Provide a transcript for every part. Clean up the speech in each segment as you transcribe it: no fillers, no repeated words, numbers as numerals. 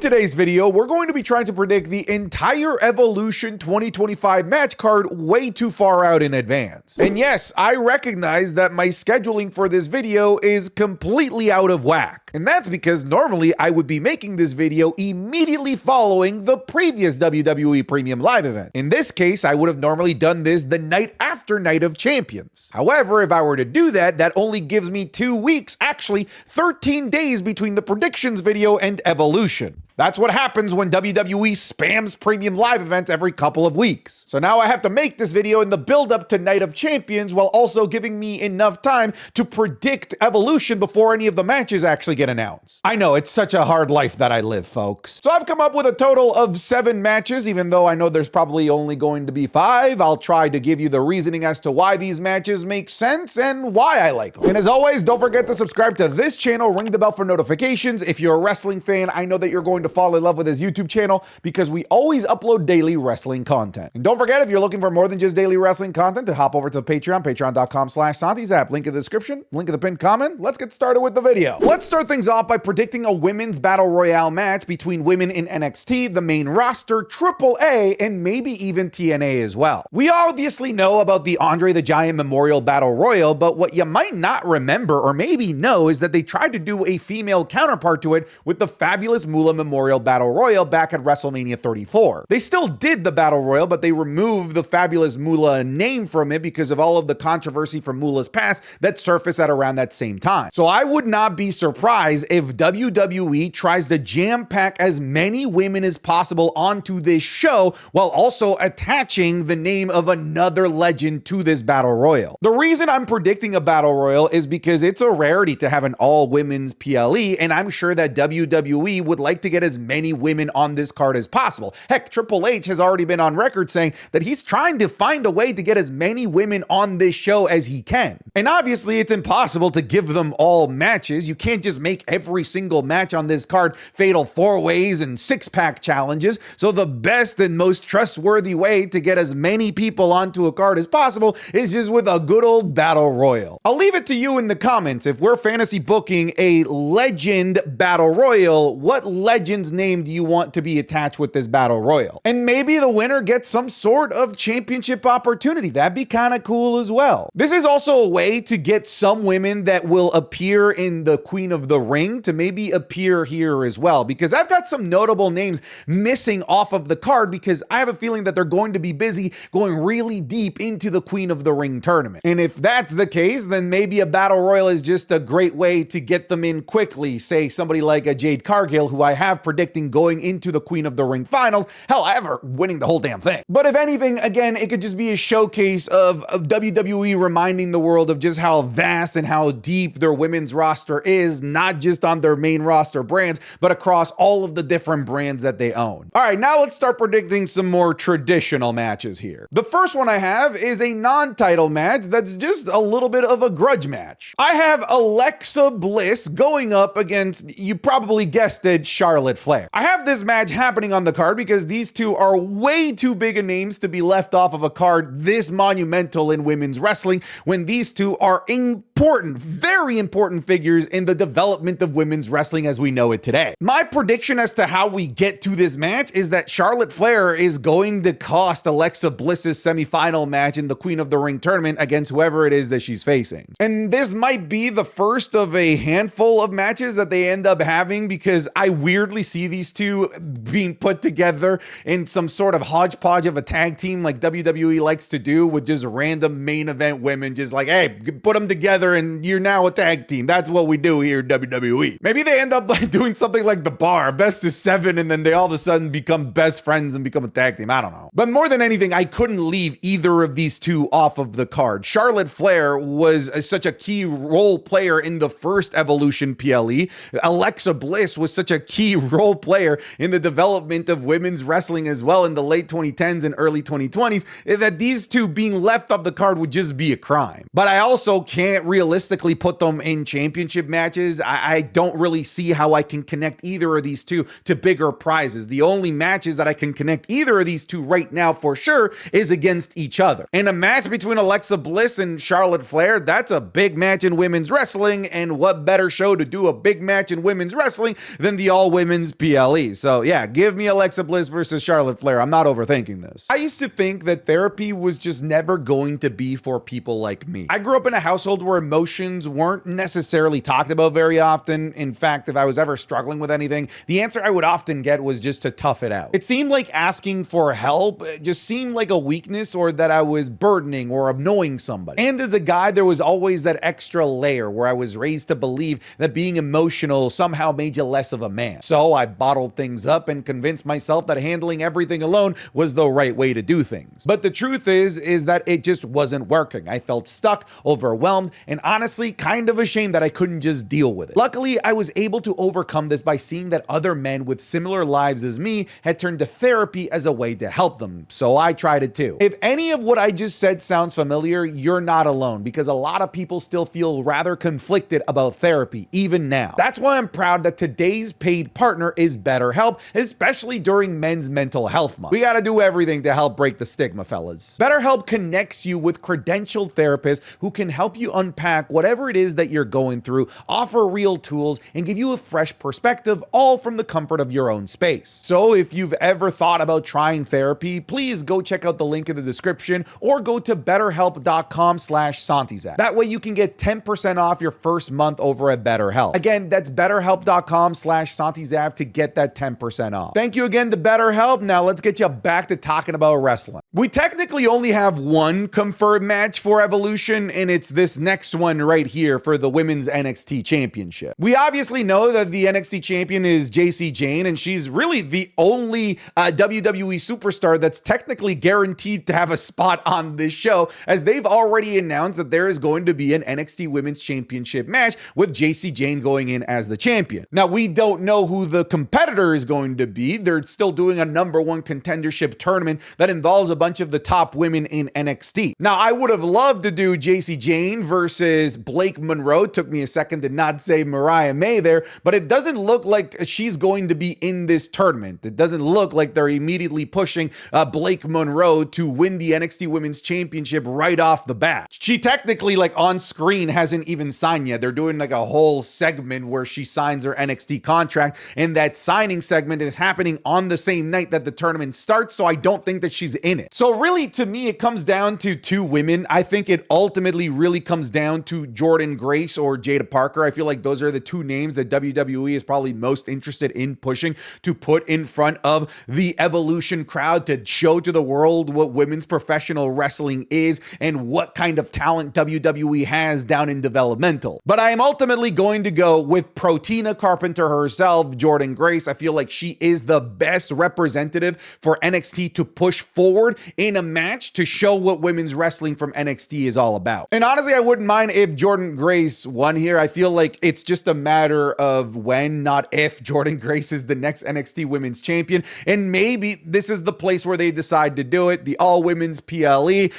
today's video, we're going to be trying to predict the entire Evolution 2025 match card way too far out in advance. And yes, I recognize that my scheduling for this video is completely out of whack. And that's because normally I would be making this video immediately following the previous WWE Premium Live event. In this case, I would have normally done this the night after Night of Champions. However, if I were to do that, that only gives me 2 weeks, actually 13 days between the predictions video and Evolution. That's what happens when WWE spams Premium Live events every couple of weeks. So now I have to make this video in the build-up to Night of Champions while also giving me enough time to predict Evolution before any of the matches actually get announced. I know, it's such a hard life that I live, folks. So I've come up with a total of 7 matches, even though I know there's probably only going to be 5. I'll try to give you the reasoning as to why these matches make sense and why I like them. And as always, don't forget to subscribe to this channel, ring the bell for notifications. If you're a wrestling fan, I know that you're going to fall in love with his YouTube channel because we always upload daily wrestling content. And don't forget, if you're looking for more than just daily wrestling content, to hop over to the Patreon, patreon.com/SantiZap. Link in the description, link in the pinned comment. Let's get started with the video. Let's start things off by predicting a women's battle royale match between women in NXT, the main roster, AAA, and maybe even TNA as well. We obviously know about the Andre the Giant Memorial Battle Royal, but what you might not remember or maybe know is that they tried to do a female counterpart to it with the Fabulous Moolah Memorial Battle Royal back at WrestleMania 34. They still did the Battle Royal, but they removed the Fabulous Moolah name from it because of all of the controversy from Moolah's past that surfaced at around that same time. So I would not be surprised if WWE tries to jam-pack as many women as possible onto this show while also attaching the name of another legend to this Battle Royal. The reason I'm predicting a Battle Royal is because it's a rarity to have an all-women's PLE, and I'm sure that WWE would like to get as many women on this card as possible. Heck, Triple H has already been on record saying that he's trying to find a way to get as many women on this show as he can. And obviously, it's impossible to give them all matches. You can't just make every single match on this card fatal 4-ways and 6-pack challenges. So the best and most trustworthy way to get as many people onto a card as possible is just with a good old battle royal. I'll leave it to you in the comments. If we're fantasy booking a legend battle royal, what legend's name do you want to be attached with this battle royal? And maybe the winner gets some sort of championship opportunity. That'd be kind of cool as well. This is also a way to get some women that will appear in the Queen of the Ring to maybe appear here as well, because I've got some notable names missing off of the card because I have a feeling that they're going to be busy going really deep into the Queen of the Ring tournament. And if that's the case, then maybe a battle royal is just a great way to get them in quickly. Say somebody like a Jade Cargill, who I have predicting going into the Queen of the Ring finals, however, winning the whole damn thing. But if anything, again, it could just be a showcase of WWE reminding the world of just how vast and how deep their women's roster is, not just on their main roster brands, but across all of the different brands that they own. All right, now let's start predicting some more traditional matches here. The first one I have is a non-title match that's just a little bit of a grudge match. I have Alexa Bliss going up against, you probably guessed it, Charlotte Flair. I have this match happening on the card because these two are way too big of names to be left off of a card this monumental in women's wrestling when these two are important, very important figures in the development of women's wrestling as we know it today. My prediction as to how we get to this match is that Charlotte Flair is going to cost Alexa Bliss's semifinal match in the Queen of the Ring tournament against whoever it is that she's facing. And this might be the first of a handful of matches that they end up having because I weirdly see these two being put together in some sort of hodgepodge of a tag team like WWE likes to do with just random main event women, just like, hey, put them together and you're now a tag team. That's what we do here at WWE. Maybe they end up like doing something like The Bar, best of 7, and then they all of a sudden become best friends and become a tag team. I don't know. But more than anything, I couldn't leave either of these two off of the card. Charlotte Flair was such a key role player in the first Evolution PLE. Alexa Bliss was such a key role player in the development of women's wrestling as well in the late 2010s and early 2020s, that these two being left off the card would just be a crime. But I also can't really realistically put them in championship matches, I don't really see how I can connect either of these two to bigger prizes. The only matches that I can connect either of these two right now for sure is against each other. And a match between Alexa Bliss and Charlotte Flair, that's a big match in women's wrestling, and what better show to do a big match in women's wrestling than the all-women's PLE. So yeah, give me Alexa Bliss versus Charlotte Flair. I'm not overthinking this. I used to think that therapy was just never going to be for people like me. I grew up in a household where emotions weren't necessarily talked about very often. In fact, if I was ever struggling with anything, the answer I would often get was just to tough it out. It seemed like asking for help just seemed like a weakness, or that I was burdening or annoying somebody. And as a guy, there was always that extra layer where I was raised to believe that being emotional somehow made you less of a man. So I bottled things up and convinced myself that handling everything alone was the right way to do things. But the truth is that it just wasn't working. I felt stuck, overwhelmed, and honestly kind of ashamed that I couldn't just deal with it. Luckily, I was able to overcome this by seeing that other men with similar lives as me had turned to therapy as a way to help them. So I tried it too. If any of what I just said sounds familiar, you're not alone, because a lot of people still feel rather conflicted about therapy, even now. That's why I'm proud that today's paid partner is BetterHelp, especially during Men's Mental Health Month. We gotta do everything to help break the stigma, fellas. BetterHelp connects you with credentialed therapists who can help you unpack whatever it is that you're going through, offer real tools, and give you a fresh perspective, all from the comfort of your own space. So if you've ever thought about trying therapy, please go check out the link in the description or go to betterhelp.com/SantiZap. That way you can get 10% off your first month over at BetterHelp. Again, that's betterhelp.com/SantiZap to get that 10% off. Thank you again to BetterHelp. Now let's get you back to talking about wrestling. We technically only have one confirmed match for Evolution, and it's this next one right here for the Women's NXT Championship. We obviously know that the NXT champion is Jacy Jayne, and she's really the only WWE superstar that's technically guaranteed to have a spot on this show, as they've already announced that there is going to be an NXT Women's Championship match with Jacy Jayne going in as the champion. Now, we don't know who the competitor is going to be. They're still doing a #1 contendership tournament that involves a bunch of the top women in NXT. Now, I would have loved to do Jacy Jayne versus Blake Monroe. It took me a second to not say Mariah May there, but it doesn't look like she's going to be in this tournament. It doesn't look like they're immediately pushing Blake Monroe to win the NXT Women's Championship right off the bat. She technically, like on screen, hasn't even signed yet. They're doing like a whole segment where she signs her NXT contract, and that signing segment is happening on the same night that the tournament starts, so I don't think that she's in it. So really, to me, it comes down to two women. I think it ultimately really comes down to Jordynne Grace or Jada Parker. I feel like those are the two names that WWE is probably most interested in pushing to put in front of the Evolution crowd to show to the world what women's professional wrestling is and what kind of talent WWE has down in developmental. But I am ultimately going to go with Protina Carpenter herself, Jordynne Grace. I feel like she is the best representative for NXT to push forward in a match to show what women's wrestling from NXT is all about. And honestly, I wouldn't mind if Jordynne Grace won here. I feel like it's just a matter of when, not if, Jordynne Grace is the next NXT Women's Champion. And maybe this is the place where they decide to do it. The all-women's PLE,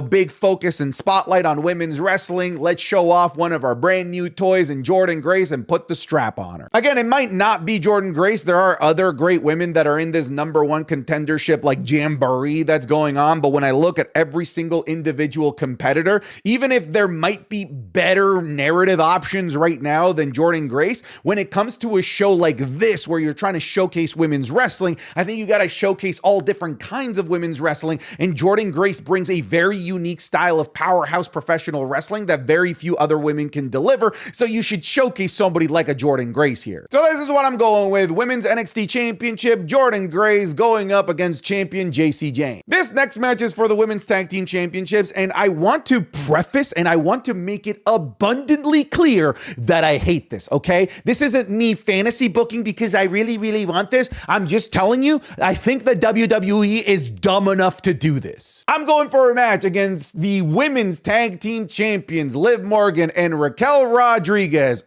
big focus and spotlight on women's wrestling. Let's show off one of our brand new toys in Jordynne Grace and put the strap on her. Again, it might not be Jordynne Grace. There are other great women that are in this #1 contendership, like Jamboree, that's going on. But when I look at every single individual competitor, even if there might be better narrative options right now than Jordynne Grace, when it comes to a show like this where you're trying to showcase women's wrestling, I think you got to showcase all different kinds of women's wrestling, and Jordynne Grace brings a very unique style of powerhouse professional wrestling that very few other women can deliver, so you should showcase somebody like a Jordynne Grace here. So this is what I'm going with. Women's NXT Championship, Jordynne Grace going up against champion Jacy Jayne. This next match is for the Women's Tag Team Championships, and I want to preface and I want to make it abundantly clear that I hate this, okay? This isn't me fantasy booking because I really, really want this. I'm just telling you, I think that WWE is dumb enough to do this. I'm going for a match against the Women's Tag Team Champions, Liv Morgan and Raquel Rodriguez.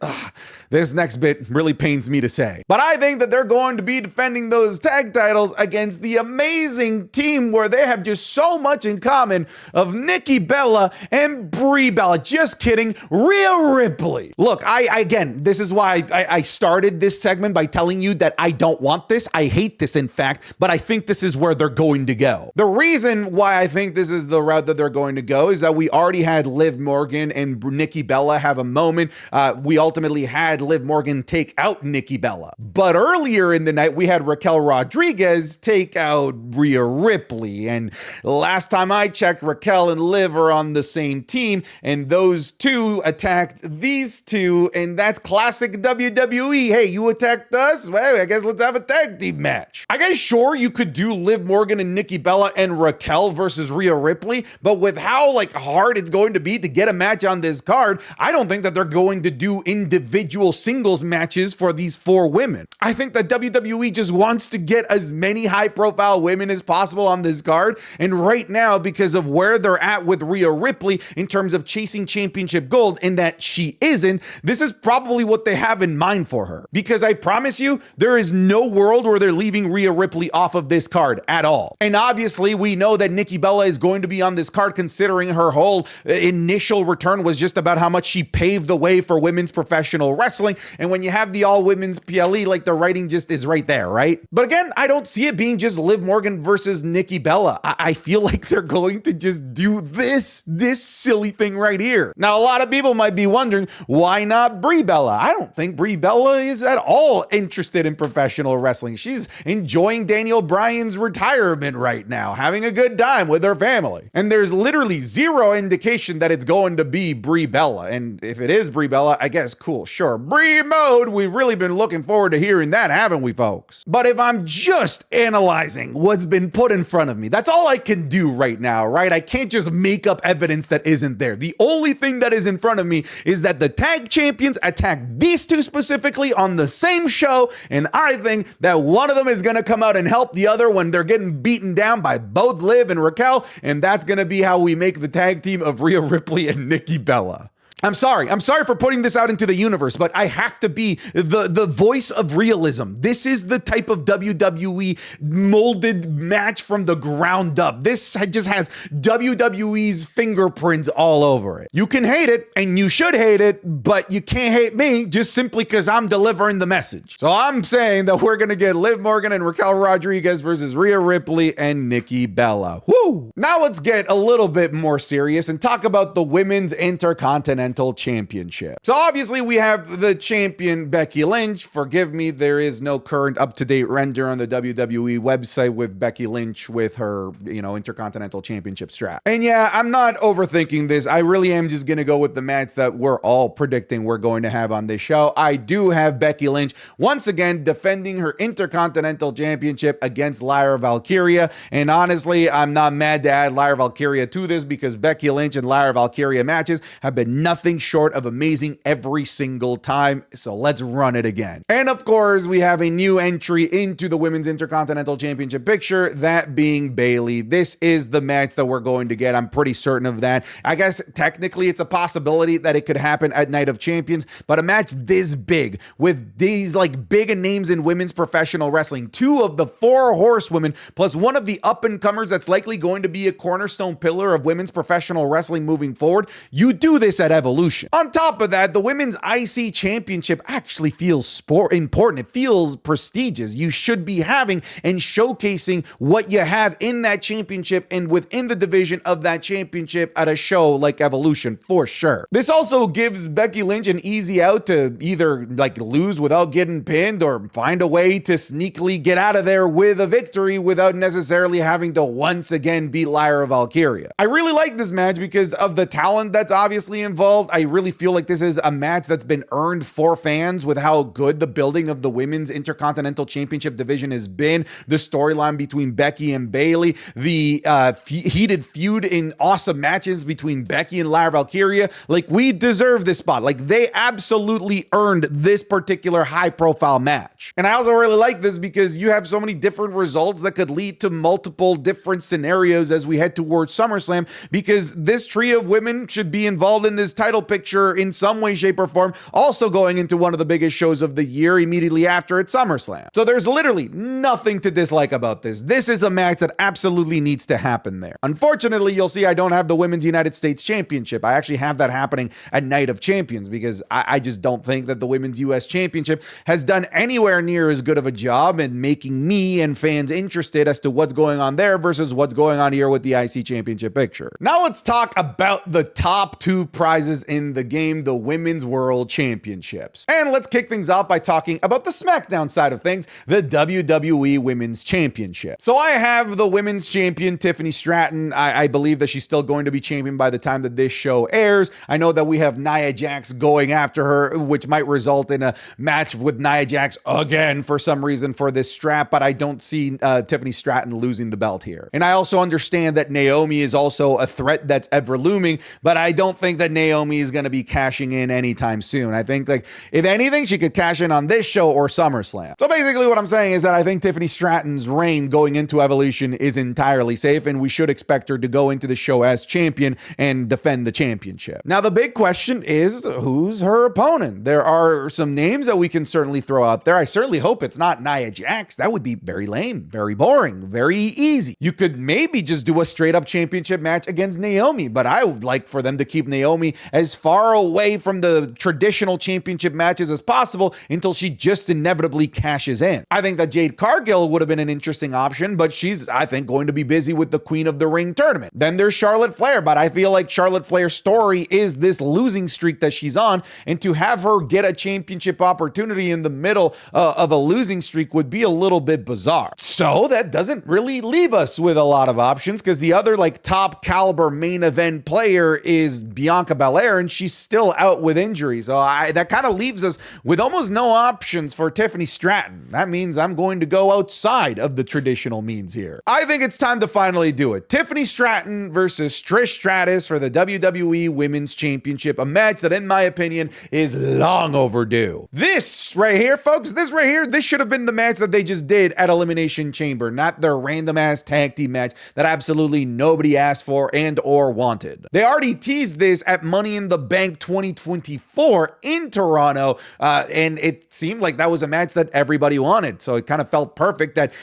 This next bit really pains me to say. But I think that they're going to be defending those tag titles against the amazing team where they have just so much in common of Nikki Bella and Brie Bella. Just kidding, Rhea Ripley. Look, again, this is why I started this segment by telling you that I don't want this. I hate this, in fact, but I think this is where they're going to go. The reason why I think this is the route that they're going to go is that we already had Liv Morgan and Nikki Bella have a moment. We ultimately had Liv Morgan take out Nikki Bella. But earlier in the night, we had Raquel Rodriguez take out Rhea Ripley. And last time I checked, Raquel and Liv are on the same team, and those two attacked these two, and that's classic WWE. Hey, you attacked us? Well, I guess let's have a tag team match. I guess sure, you could do Liv Morgan and Nikki Bella and Raquel versus Rhea Ripley, but with how hard it's going to be to get a match on this card, I don't think that they're going to do individual singles matches for these four women. I think that WWE just wants to get as many high-profile women as possible on this card, and right now, because of where they're at with Rhea Ripley in terms of chasing championship gold, and that she isn't, this is probably what they have in mind for her. Because I promise you, there is no world where they're leaving Rhea Ripley off of this card at all. And obviously, we know that Nikki Bella is going to be on this card, considering her whole initial return was just about how much she paved the way for women's professional wrestling. And when you have the all-women's PLE, the writing just is right there, right? But again, I don't see it being just Liv Morgan versus Nikki Bella. I feel like they're going to just do this silly thing right here. Now, a lot of people might be wondering, why not Brie Bella? I don't think Brie Bella is at all interested in professional wrestling. She's enjoying Daniel Bryan's retirement right now, having a good time with her family. And there's literally zero indication that it's going to be Brie Bella. And if it is Brie Bella, I guess cool, sure. Brie mode, we've really been looking forward to hearing that, haven't we, folks? But if I'm just analyzing what's been put in front of me, that's all I can do right now, right? I can't just make up evidence that isn't there. The only thing that is in front of me is that the tag champions attacked these two specifically on the same show, and I think that one of them is going to come out and help the other when they're getting beaten down by both Liv and Raquel, and that's going to be how we make the tag team of Rhea Ripley and Nikki Bella. I'm sorry for putting this out into the universe, but I have to be the voice of realism. This is the type of WWE molded match from the ground up. This just has WWE's fingerprints all over it. You can hate it, and you should hate it, but you can't hate me just simply because I'm delivering the message. So I'm saying that we're going to get Liv Morgan and Raquel Rodriguez versus Rhea Ripley and Nikki Bella. Woo! Now let's get a little bit more serious and talk about the Women's Intercontinental Championship. So obviously we have the champion Becky Lynch. Forgive me, there is no current up-to-date render on the WWE website with Becky Lynch with her, Intercontinental Championship strap. And yeah, I'm not overthinking this. I really am just going to go with the match that we're all predicting we're going to have on this show. I do have Becky Lynch once again defending her Intercontinental Championship against Lyra Valkyria. And honestly, I'm not mad to add Lyra Valkyria to this because Becky Lynch and Lyra Valkyria matches have been nothing short of amazing every single time. So let's run it again. And of course, we have a new entry into the Women's Intercontinental Championship picture, that being Bayley. This is the match that we're going to get. I'm pretty certain of that. I guess technically it's a possibility that it could happen at Night of Champions, but a match this big with these big names in women's professional wrestling, two of the four horsewomen, plus one of the up-and-comers that's likely going to be a cornerstone pillar of women's professional wrestling moving forward. You do this at Evolution. On top of that, the Women's IC Championship actually feels important. It feels prestigious. You should be having and showcasing what you have in that championship and within the division of that championship at a show like Evolution, for sure. This also gives Becky Lynch an easy out to either lose without getting pinned or find a way to sneakily get out of there with a victory without necessarily having to once again beat Lyra Valkyria. I really like this match because of the talent that's obviously involved. I really feel like this is a match that's been earned for fans with how good the building of the Women's Intercontinental Championship division has been, the storyline between Becky and Bayley, the heated feud in awesome matches between Becky and Lyra Valkyria. We deserve this spot. They absolutely earned this particular high-profile match. And I also really like this because you have so many different results that could lead to multiple different scenarios as we head towards SummerSlam, because this trio of women should be involved in this title title picture in some way, shape, or form, also going into one of the biggest shows of the year immediately after at SummerSlam. So there's literally nothing to dislike about this. This is a match that absolutely needs to happen there. Unfortunately, you'll see I don't have the Women's United States Championship. I actually have that happening at Night of Champions because I just don't think that the Women's US Championship has done anywhere near as good of a job in making me and fans interested as to what's going on there versus what's going on here with the IC Championship picture. Now let's talk about the top two prizes in the game, the Women's World Championships. And let's kick things off by talking about the SmackDown side of things, the WWE Women's Championship. So I have the Women's Champion, Tiffany Stratton. I believe that she's still going to be champion by the time that this show airs. I know that we have Nia Jax going after her, which might result in a match with Nia Jax again for some reason for this strap, but I don't see Tiffany Stratton losing the belt here. And I also understand that Naomi is also a threat that's ever looming, but I don't think that Naomi is going to be cashing in anytime soon. I think, like, if anything, she could cash in on this show or SummerSlam. So basically what I'm saying is that I think Tiffany Stratton's reign going into Evolution is entirely safe, and we should expect her to go into the show as champion and defend the championship. Now, the big question is, who's her opponent? There are some names that we can certainly throw out there. I certainly hope it's not Nia Jax. That would be very lame, very boring, very easy. You could maybe just do a straight up championship match against Naomi, but I would like for them to keep Naomi as far away from the traditional championship matches as possible until she just inevitably cashes in. I think that Jade Cargill would have been an interesting option, but she's, I think, going to be busy with the Queen of the Ring tournament. Then there's Charlotte Flair, but I feel like Charlotte Flair's story is this losing streak that she's on, and to have her get a championship opportunity in the middle of a losing streak would be a little bit bizarre. So that doesn't really leave us with a lot of options, because the other like top caliber main event player is Bianca Belair, and she's still out with injury. So that kind of leaves us with almost no options for Tiffany Stratton. That means I'm going to go outside of the traditional means here. I think it's time to finally do it. Tiffany Stratton versus Trish Stratus for the WWE Women's Championship, a match that, in my opinion, is long overdue. This right here, folks, this should have been the match that they just did at Elimination Chamber, not their random ass tag team match that absolutely nobody asked for and or wanted. They already teased this at Money in the Bank 2024 in Toronto, and it seemed like that was a match that everybody wanted. So it kind of felt perfect that,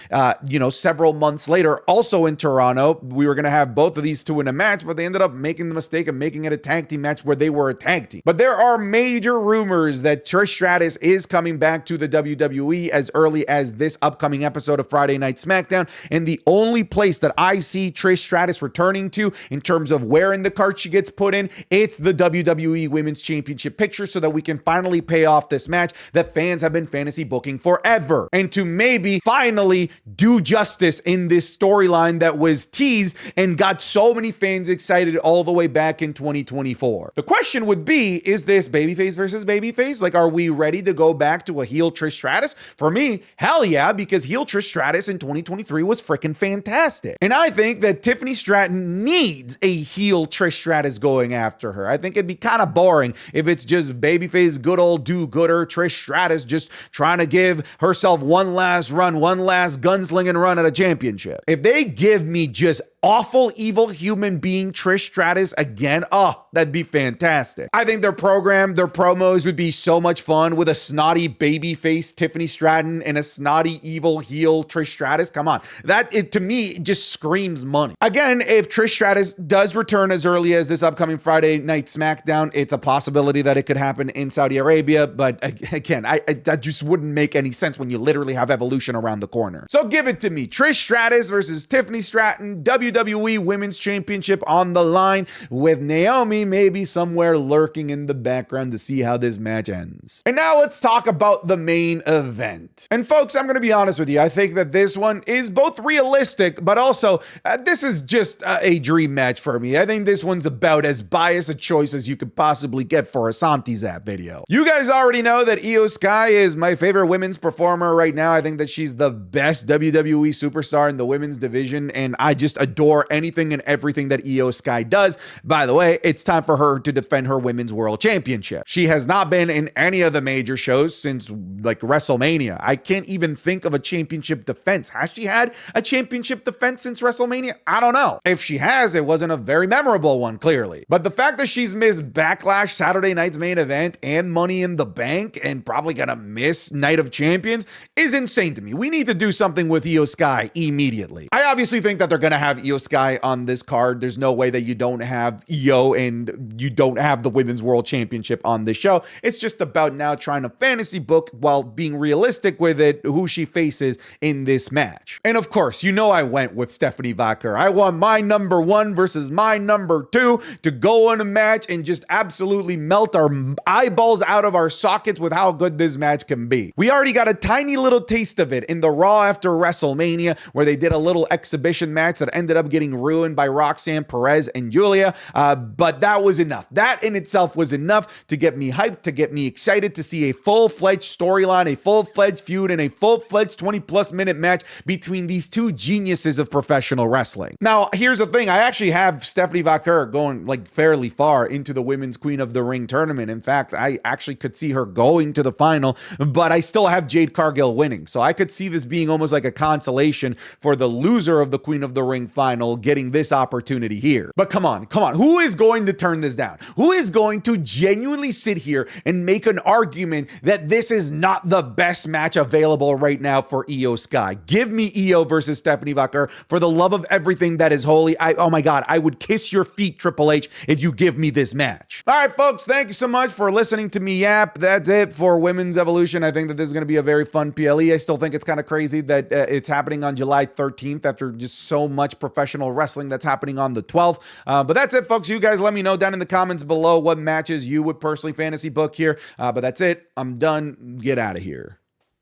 several months later, also in Toronto, we were going to have both of these two in a match, but they ended up making the mistake of making it a tag team match where they were a tag team. But there are major rumors that Trish Stratus is coming back to the WWE as early as this upcoming episode of Friday Night SmackDown, and the only place that I see Trish Stratus returning to in terms of where in the card she gets put in, it's the WWE Women's Championship picture, so that we can finally pay off this match that fans have been fantasy booking forever, and to maybe finally do justice in this storyline that was teased and got so many fans excited all the way back in 2024. The question would be, is this babyface versus babyface? Like, are we ready to go back to a heel Trish Stratus? For me, hell yeah, because heel Trish Stratus in 2023 was freaking fantastic. And I think that Tiffany Stratton needs a heel Trish Stratus going after her. I think it'd be kind of boring if it's just babyface, good old do-gooder Trish Stratus just trying to give herself one last run, one last gunslinging run at a championship. If they give me just awful, evil human being Trish Stratus again, oh, that'd be fantastic. I think their program, their promos would be so much fun with a snotty babyface Tiffany Stratton and a snotty, evil heel Trish Stratus. Come on. To me, just screams money. Again, if Trish Stratus does return as early as this upcoming Friday Night SmackDown, it's a possibility that it could happen in Saudi Arabia. But again, that just wouldn't make any sense when you literally have Evolution around the corner. So give it to me. Trish Stratus versus Tiffany Stratton, WWE Women's Championship on the line, with Naomi maybe somewhere lurking in the background to see how this match ends. And now let's talk about the main event. And folks, I'm going to be honest with you. I think that this one is both realistic, but also this is just a dream match for me. I think this one's about as biased a choice as you could possibly get for a Santi Zap video. You guys already know that Io Sky is my favorite women's performer right now. I think that she's the best WWE superstar in the women's division, and I just adore adore anything and everything that Io Sky does. By the way, it's time for her to defend her Women's World Championship. She has not been in any of the major shows since like WrestleMania. I can't even think of a championship defense. Has she had a championship defense since WrestleMania? I don't know. If she has, it wasn't a very memorable one, clearly. But the fact that she's missed Backlash, Saturday night's main event, and Money in the Bank, and probably gonna miss Night of Champions is insane to me. We need to do something with Io Sky immediately. I obviously think that they're gonna have Io Sky on this card. There's no way that you don't have Io and you don't have the Women's World Championship on this show. It's just about now trying to fantasy book while being realistic with it, who she faces in this match. And of course, you know I went with Stephanie Vaquer. I want my number 1 versus my number 2 to go on a match and just absolutely melt our eyeballs out of our sockets with how good this match can be. We already got a tiny little taste of it in the Raw after WrestleMania, where they did a little exhibition match that ended up getting ruined by Roxanne Perez and Julia, but that was enough. That in itself was enough to get me hyped, to get me excited to see a full-fledged storyline, a full-fledged feud, and a full-fledged 20-plus minute match between these two geniuses of professional wrestling. Now, here's the thing. I actually have Stephanie Vaquer going like fairly far into the Women's Queen of the Ring tournament. In fact, I actually could see her going to the final, but I still have Jade Cargill winning. So I could see this being almost like a consolation for the loser of the Queen of the Ring final getting this opportunity here. But come on. Who is going to turn this down? Who is going to genuinely sit here and make an argument that this is not the best match available right now for Io Sky? Give me Io versus Stephanie Vaquer for the love of everything that is holy. Oh my God, I would kiss your feet, Triple H, if you give me this match. All right, folks, thank you so much for listening to me yap. That's it for Women's Evolution. I think that this is going to be a very fun PLE. I still think it's kind of crazy that it's happening on July 13th after just so much professional wrestling that's happening on the 12th. But that's it, folks. You guys let me know down in the comments below what matches you would personally fantasy book here. But that's it. I'm done. Get out of here.